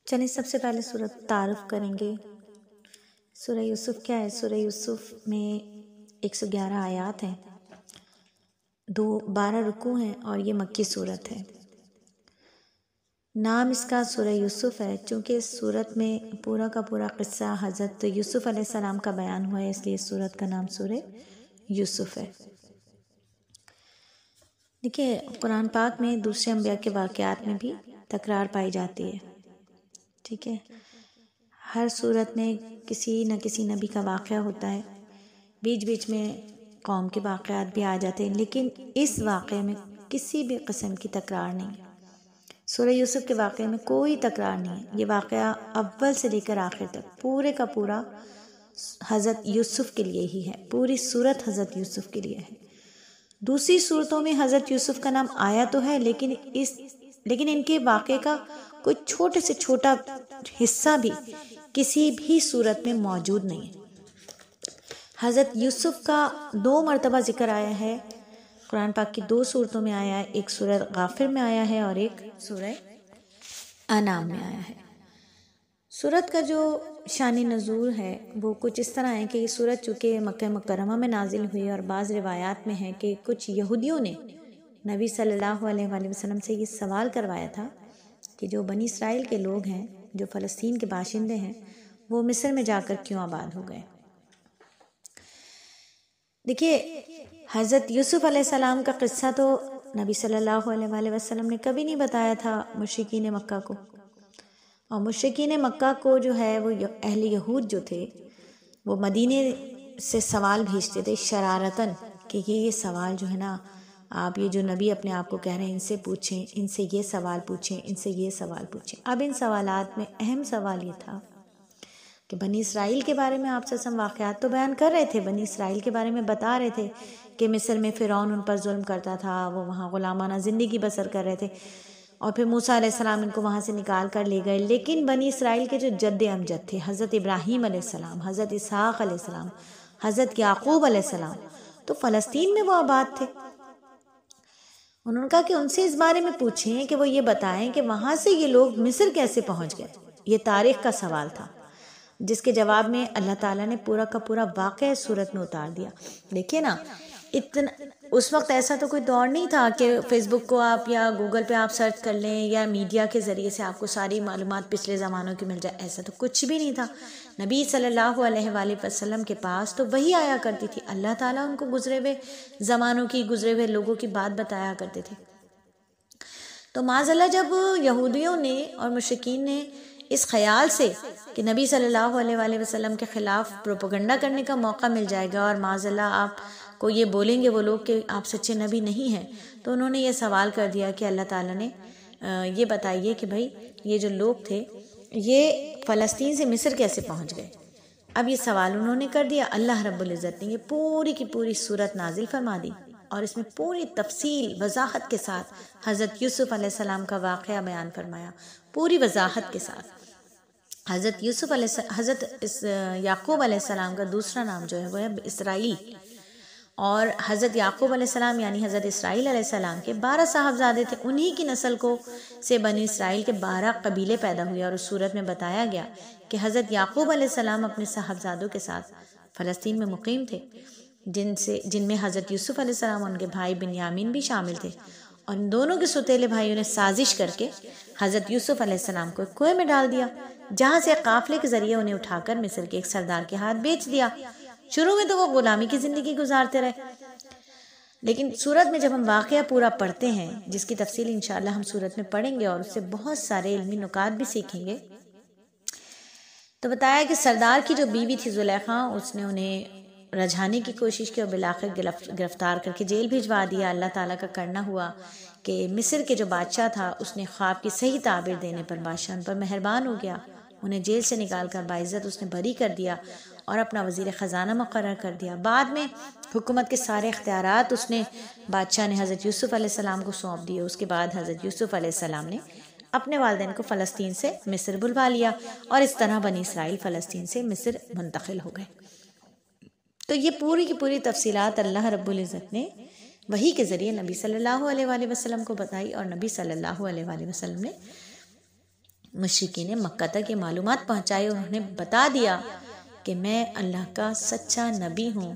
چلیے سب سے پہلے سورت تعارف کریں گے۔ سورہ یوسف کیا ہے؟ سورہ یوسف میں 111 آیات ہیں، 12 رکوع ہیں اور یہ مکی صورت ہے۔ نام اس کا سورہ یوسف ہے چونکہ اس صورت میں پورا کا پورا قصہ حضرت یوسف علیہ السلام کا بیان ہوا ہے، اس لیے اس صورت کا نام سورہ یوسف ہے۔ دیکھیے قرآن پاک میں دوسرے انبیاء کے واقعات میں بھی تکرار پائی جاتی ہے، ٹھیک ہے۔ ہر صورت میں کسی نہ کسی نبی کا واقعہ ہوتا ہے، بیچ بیچ میں قوم کے واقعات بھی آ جاتے ہیں، لیکن اس واقعے میں کسی بھی قسم کی تکرار نہیں ہے۔ سورہ یوسف کے واقعے میں کوئی تکرار نہیں ہے، یہ واقعہ اول سے لے کر آخر تک پورے کا پورا حضرت یوسف کے لیے ہی ہے، پوری صورت حضرت یوسف کے لیے ہے۔ دوسری صورتوں میں حضرت یوسف کا نام آیا تو ہے، لیکن ان کے واقعے کا کوئی چھوٹے سے چھوٹا حصہ بھی کسی بھی صورت میں موجود نہیں ہے۔ حضرت یوسف کا 2 مرتبہ ذکر آیا ہے، قرآن پاک کی 2 صورتوں میں آیا ہے، ایک سورہ غافر میں آیا ہے اور ایک سورہ انعام میں آیا ہے۔ سورت کا جو شان نزول ہے وہ کچھ اس طرح ہے کہ یہ سورت چونکہ مکہ مکرمہ میں نازل ہوئی اور بعض روایات میں ہے کہ کچھ یہودیوں نے نبی صلی اللہ علیہ وآلہ وسلم سے یہ سوال کروایا تھا کہ جو بنی اسرائیل کے لوگ ہیں، جو فلسطین کے باشندے ہیں، وہ مصر میں جا کر کیوں آباد ہو گئے۔ دیکھیے حضرت یوسف علیہ السلام کا قصہ تو نبی صلی اللہ علیہ وآلہ وسلم نے کبھی نہیں بتایا تھا مشرکین مکہ کو، اور مشرکین مکہ کو جو ہے وہ اہل یہود جو تھے وہ مدینے سے سوال بھیجتے تھے شرارتاً کہ یہ سوال جو ہے نا، آپ یہ جو نبی اپنے آپ کو کہہ رہے ہیں ان سے پوچھیں، ان سے یہ سوال پوچھیں، ان سے یہ سوال پوچھیں۔ اب ان سوالات میں اہم سوال یہ تھا کہ بنی اسرائیل کے بارے میں آپ سے واقعات تو بیان کر رہے تھے، بنی اسرائیل کے بارے میں بتا رہے تھے کہ مصر میں فرعون ان پر ظلم کرتا تھا، وہ وہاں غلامانہ زندگی بسر کر رہے تھے، اور پھر موسیٰ علیہ السلام ان کو وہاں سے نکال کر لے گئے۔ لیکن بنی اسرائیل کے جو جد امجد تھے، حضرت ابراہیم علیہ السلام، حضرت اسحاق علیہ السلام، حضرت یعقوب علیہ السلام، تو فلسطین میں وہ آباد تھے۔ انہوں نے کہا کہ ان سے اس بارے میں پوچھیں کہ وہ یہ بتائیں کہ وہاں سے یہ لوگ مصر کیسے پہنچ گئے۔ یہ تاریخ کا سوال تھا جس کے جواب میں اللہ تعالیٰ نے پورا کا پورا واقعہ صورت میں اتار دیا۔ دیکھیے نا، اس وقت ایسا تو کوئی دور نہیں تھا کہ فیس بک کو آپ یا گوگل پہ آپ سرچ کر لیں یا میڈیا کے ذریعے سے آپ کو ساری معلومات پچھلے زمانوں کی مل جائے، ایسا تو کچھ بھی نہیں تھا۔ نبی صلی اللہ علیہ وآلہ وسلم کے پاس تو وہی آیا کرتی تھی، اللہ تعالیٰ ان کو گزرے ہوئے زمانوں کی، گزرے ہوئے لوگوں کی بات بتایا کرتے تھے۔ تو معاذاللہ جب یہودیوں نے اور مشرکین نے اس خیال سے کہ نبی صلی اللہ علیہ وآلہ وسلم کے خلاف پروپیگنڈا کرنے کا موقع مل جائے گا اور معاذاللہ آپ کو یہ بولیں گے وہ لوگ کہ آپ سچے نبی نہیں ہیں، تو انہوں نے یہ سوال کر دیا کہ اللہ تعالیٰ نے یہ بتائیے کہ بھائی یہ جو لوگ تھے یہ فلسطین سے مصر کیسے پہنچ گئے۔ اب یہ سوال انہوں نے کر دیا، اللہ رب العزت نے یہ پوری کی پوری صورت نازل فرما دی اور اس میں پوری تفصیل وضاحت کے ساتھ حضرت یوسف علیہ السلام کا واقعہ بیان فرمایا، پوری وضاحت کے ساتھ۔ حضرت یعقوب علیہ السلام کا دوسرا نام جو ہے وہ ہے اسرائیل، اور حضرت یعقوب علیہ السلام یعنی حضرت اسرائیل علیہ السلام کے 12 صاحبزادے تھے، انہی کی نسل کو سے بنی اسرائیل کے 12 قبیلے پیدا ہوئے، اور اس صورت میں بتایا گیا کہ حضرت یعقوب علیہ السلام اپنے صاحبزادوں کے ساتھ فلسطین میں مقیم تھے، جن میں حضرت یوسف علیہ السلام اور ان کے بھائی بنیامین بھی شامل تھے، اور ان دونوں کے سوتیلے بھائیوں نے سازش کر کے حضرت یوسف علیہ السلام کو ایک کنویں میں ڈال دیا، جہاں سے قافلے کے ذریعے انہیں اٹھا کر مصر کے ایک سردار کے ہاتھ بیچ دیا۔ شروع میں تو وہ غلامی کی زندگی گزارتے رہے، لیکن سورت میں جب ہم واقعہ پورا پڑھتے ہیں، جس کی تفصیل انشاءاللہ ہم سورت میں پڑھیں گے اور اس سے بہت سارے علمی نکات بھی سیکھیں گے، تو بتایا کہ سردار کی جو بیوی تھی زلیخا، اس نے انہیں رجھانے کی کوشش کی اور بالآخر گرفتار کر کے جیل بھجوا دیا۔ اللہ تعالیٰ کا کرنا ہوا کہ مصر کے جو بادشاہ تھا اس نے خواب کی صحیح تعبیر دینے پر بادشاہ ان پر مہربان ہو گیا، انہیں جیل سے نکال کر باعزت اس نے بری کر دیا اور اپنا وزیر خزانہ مقرر کر دیا۔ بعد میں حکومت کے سارے اختیارات اس نے بادشاہ نے حضرت یوسف علیہ السلام کو سونپ دیے۔ اس کے بعد حضرت یوسف علیہ السلام نے اپنے والدین کو فلسطین سے مصر بلوا لیا اور اس طرح بنی اسرائیل فلسطین سے مصر منتقل ہو گئے۔ تو یہ پوری کی پوری تفصیلات اللہ رب العزت نے وحی کے ذریعے نبی صلی اللہ علیہ وآلہ وسلم کو بتائی، اور نبی صلی اللہ علیہ وآلہ وسلم نے مشرکین مکہ تک یہ معلومات پہنچائی اور انہیں بتا دیا کہ میں اللہ کا سچا نبی ہوں